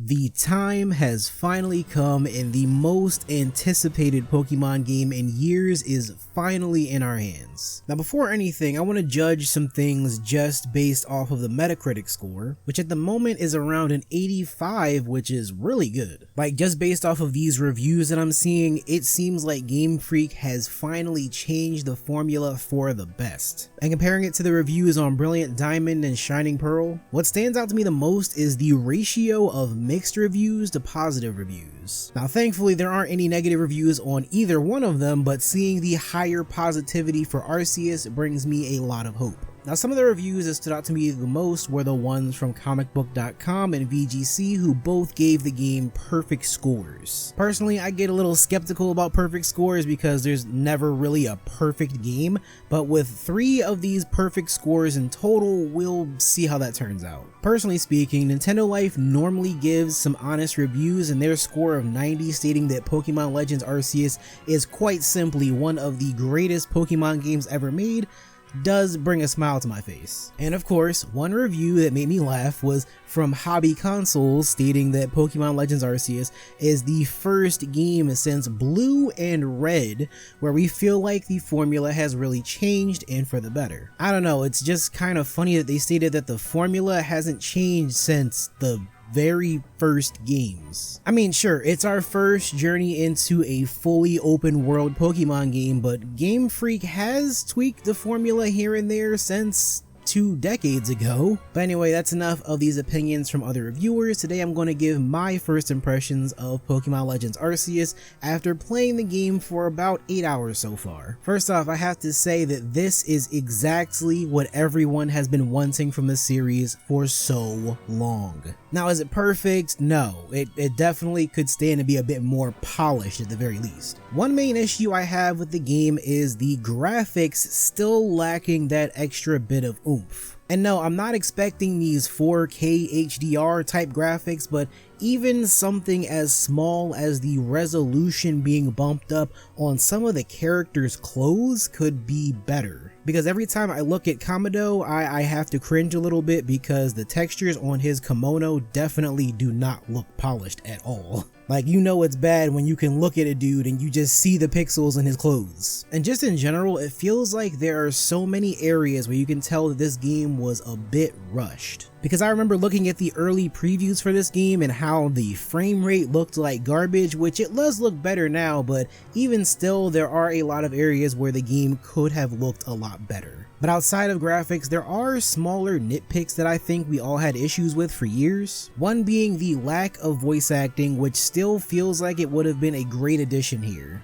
The time has finally come and the most anticipated Pokemon game in years is finally in our hands. Now before anything, I want to judge some things just based off of the Metacritic score, which at the moment is around an 85, which is really good. Like just based off of these reviews that I'm seeing, it seems like Game Freak has finally changed the formula for the best. And comparing it to the reviews on Brilliant Diamond and Shining Pearl, what stands out to me the most is the ratio of mixed reviews to positive reviews. Now thankfully there aren't any negative reviews on either one of them, but seeing the higher positivity for Arceus brings me a lot of hope. Now some of the reviews that stood out to me the most were the ones from comicbook.com and VGC, who both gave the game perfect scores. Personally, I get a little skeptical about perfect scores because there's never really a perfect game, but with 3 of these perfect scores in total, we'll see how that turns out. Personally speaking, Nintendo Life normally gives some honest reviews, and their score of 90 stating that Pokemon Legends Arceus is quite simply one of the greatest Pokemon games ever made does bring a smile to my face. And of course, one review that made me laugh was from Hobby Consoles, stating that Pokemon Legends Arceus is the first game since Blue and Red where we feel like the formula has really changed and for the better. I don't know, it's just kind of funny that they stated that the formula hasn't changed since the very first games. I mean, sure, it's our first journey into a fully open world Pokemon game, but Game Freak has tweaked the formula here and there since 2 decades ago. But anyway, that's enough of these opinions from other reviewers. Today I'm going to give my first impressions of Pokemon Legends Arceus after playing the game for about 8 hours so far. First off, I have to say that this is exactly what everyone has been wanting from the series for so long. Now, is it perfect? No, it definitely could stand to be a bit more polished at the very least. One main issue I have with the game is the graphics still lacking that extra bit of oomph. And no, I'm not expecting these 4K HDR type graphics, but even something as small as the resolution being bumped up on some of the characters' clothes could be better. Because every time I look at Kamado, I have to cringe a little bit because the textures on his kimono definitely do not look polished at all. Like, you know it's bad when you can look at a dude and you just see the pixels in his clothes. And just in general, it feels like there are so many areas where you can tell that this game was a bit rushed. Because I remember looking at the early previews for this game and how the frame rate looked like garbage, which it does look better now, but even still there are a lot of areas where the game could have looked a lot better. But outside of graphics, there are smaller nitpicks that I think we all had issues with for years. One being the lack of voice acting, which still feels like it would have been a great addition here.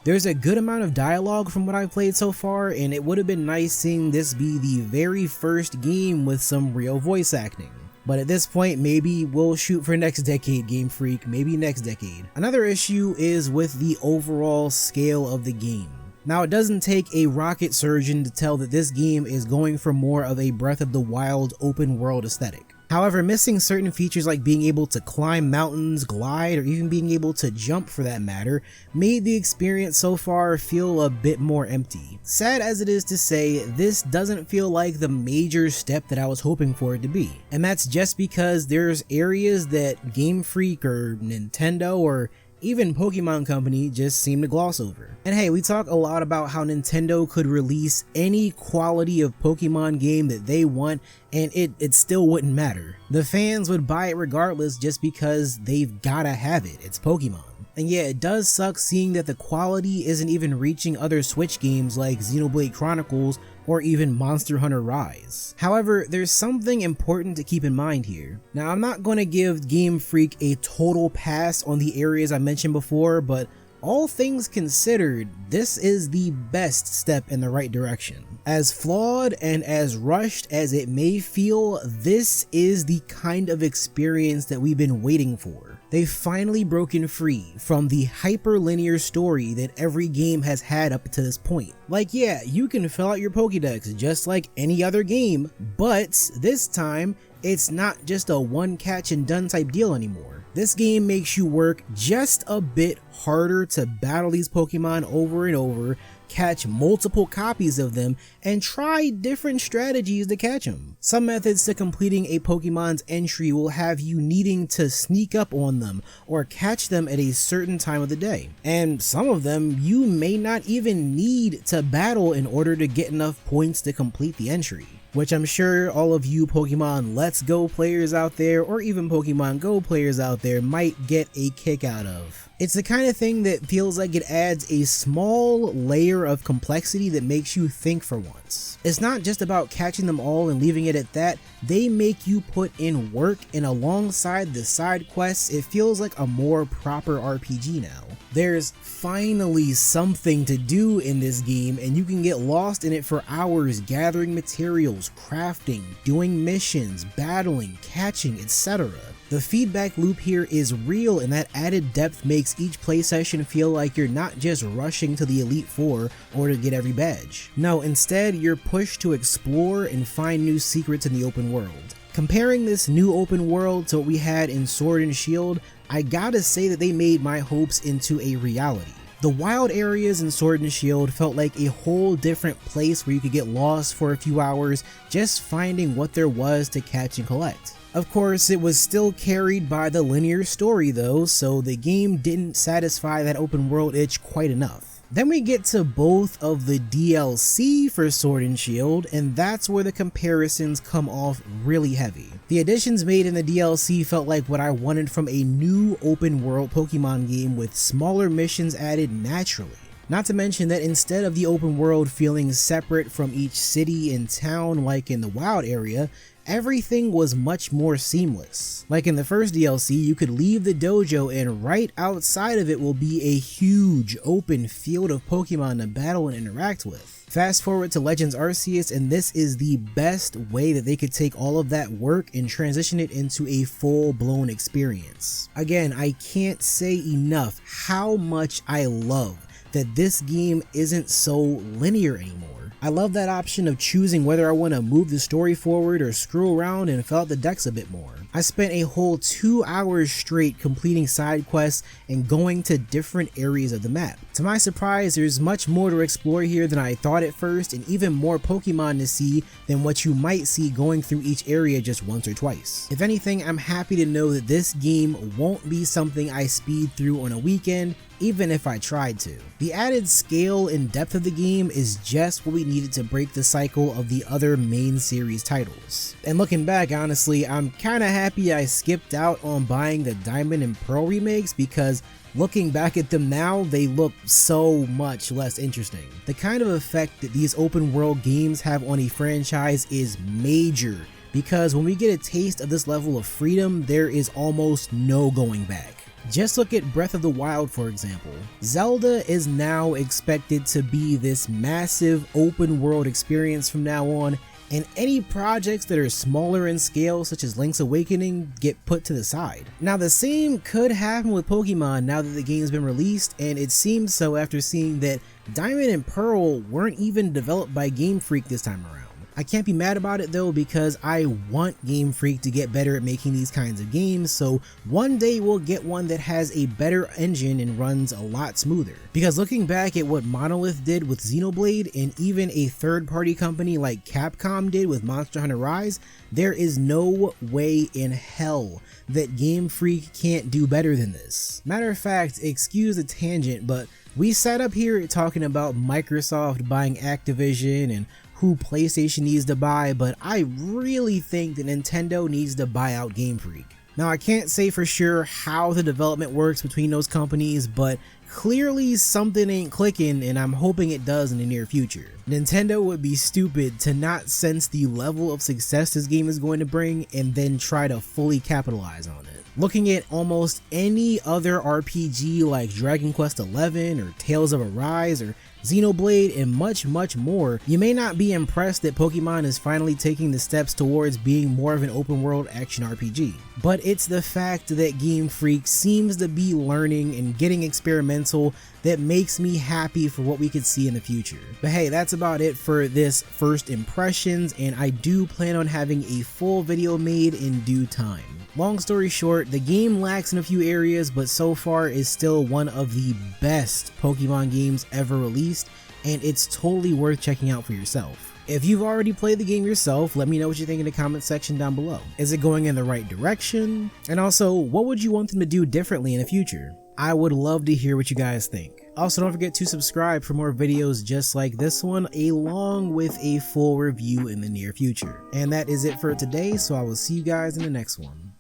There's a good amount of dialogue from what I've played so far, and it would have been nice seeing this be the very first game with some real voice acting. But at this point, maybe we'll shoot for next decade, Game Freak, maybe next decade. Another issue is with the overall scale of the game. Now, it doesn't take a rocket surgeon to tell that this game is going for more of a Breath of the Wild open world aesthetic. However, missing certain features like being able to climb mountains, glide, or even being able to jump for that matter, made the experience so far feel a bit more empty. Sad as it is to say, this doesn't feel like the major step that I was hoping for it to be. And that's just because there's areas that Game Freak or Nintendo or even Pokemon Company just seem to gloss over. And hey, we talk a lot about how Nintendo could release any quality of Pokemon game that they want and it still wouldn't matter. The fans would buy it regardless just because they've gotta have it. It's Pokemon. And yeah, it does suck seeing that the quality isn't even reaching other Switch games like Xenoblade Chronicles or even Monster Hunter Rise. However, there's something important to keep in mind here. Now, I'm not going to give Game Freak a total pass on the areas I mentioned before, but all things considered, this is the best step in the right direction. As flawed and as rushed as it may feel, this is the kind of experience that we've been waiting for. They've finally broken free from the hyper-linear story that every game has had up to this point. Like, yeah, you can fill out your Pokédex just like any other game, but this time, it's not just a one catch and done type deal anymore. This game makes you work just a bit harder to battle these Pokemon over and over, catch multiple copies of them, and try different strategies to catch them. Some methods to completing a Pokemon's entry will have you needing to sneak up on them or catch them at a certain time of the day. And some of them you may not even need to battle in order to get enough points to complete the entry, which I'm sure all of you Pokemon Let's Go players out there, or even Pokemon Go players out there, might get a kick out of. It's the kind of thing that feels like it adds a small layer of complexity that makes you think for once. It's not just about catching them all and leaving it at that, they make you put in work, and alongside the side quests, it feels like a more proper RPG now. There's finally something to do in this game, and you can get lost in it for hours gathering materials, crafting, doing missions, battling, catching, etc. The feedback loop here is real, and that added depth makes each play session feel like you're not just rushing to the Elite Four or to get every badge. No, instead you're pushed to explore and find new secrets in the open world. Comparing this new open world to what we had in Sword and Shield, I gotta say that they made my hopes into a reality. The wild areas in Sword and Shield felt like a whole different place where you could get lost for a few hours just finding what there was to catch and collect. Of course, it was still carried by the linear story though, so the game didn't satisfy that open world itch quite enough. Then we get to both of the DLC for Sword and Shield, and that's where the comparisons come off really heavy. The additions made in the DLC felt like what I wanted from a new open world Pokemon game with smaller missions added naturally. Not to mention that instead of the open world feeling separate from each city and town like in the wild area, everything was much more seamless. Like in the first DLC, you could leave the dojo and right outside of it will be a huge open field of Pokemon to battle and interact with. Fast forward to Legends Arceus, and this is the best way that they could take all of that work and transition it into a full-blown experience. Again, I can't say enough how much I love that this game isn't so linear anymore. I love that option of choosing whether I want to move the story forward or screw around and fill out the decks a bit more. I spent a whole 2 hours straight completing side quests and going to different areas of the map. To my surprise, there's much more to explore here than I thought at first, and even more Pokemon to see than what you might see going through each area just once or twice. If anything, I'm happy to know that this game won't be something I speed through on a weekend, even if I tried to. The added scale and depth of the game is just what we needed to break the cycle of the other main series titles. And looking back, honestly, I'm kinda happy I skipped out on buying the Diamond and Pearl remakes, because looking back at them now, they look so much less interesting. The kind of effect that these open world games have on a franchise is major, because when we get a taste of this level of freedom, there is almost no going back. Just look at Breath of the Wild, for example. Zelda is now expected to be this massive open world experience from now on, and any projects that are smaller in scale, such as Link's Awakening, get put to the side. Now the same could happen with Pokemon now that the game's been released, and it seems so after seeing that Diamond and Pearl weren't even developed by Game Freak this time around. I can't be mad about it though, because I want Game Freak to get better at making these kinds of games, so one day we'll get one that has a better engine and runs a lot smoother. Because looking back at what Monolith did with Xenoblade, and even a third-party company like Capcom did with Monster Hunter Rise, there is no way in hell that Game Freak can't do better than this. Matter of fact, excuse the tangent, but we sat up here talking about Microsoft buying Activision and who PlayStation needs to buy, but I really think that Nintendo needs to buy out Game Freak. Now I can't say for sure how the development works between those companies, but clearly something ain't clicking, and I'm hoping it does in the near future. Nintendo would be stupid to not sense the level of success this game is going to bring and then try to fully capitalize on it. Looking at almost any other RPG like Dragon Quest XI or Tales of Arise or Xenoblade and much more, you may not be impressed that Pokemon is finally taking the steps towards being more of an open world action RPG. But it's the fact that Game Freak seems to be learning and getting experimental that makes me happy for what we could see in the future. But hey, that's about it for this first impressions, and I do plan on having a full video made in due time. Long story short, the game lacks in a few areas, but so far is still one of the best Pokemon games ever released, and it's totally worth checking out for yourself. If you've already played the game yourself, let me know what you think in the comment section down below. Is it going in the right direction? And also, what would you want them to do differently in the future? I would love to hear what you guys think. Also, don't forget to subscribe for more videos just like this one, along with a full review in the near future. And that is it for today, so I will see you guys in the next one.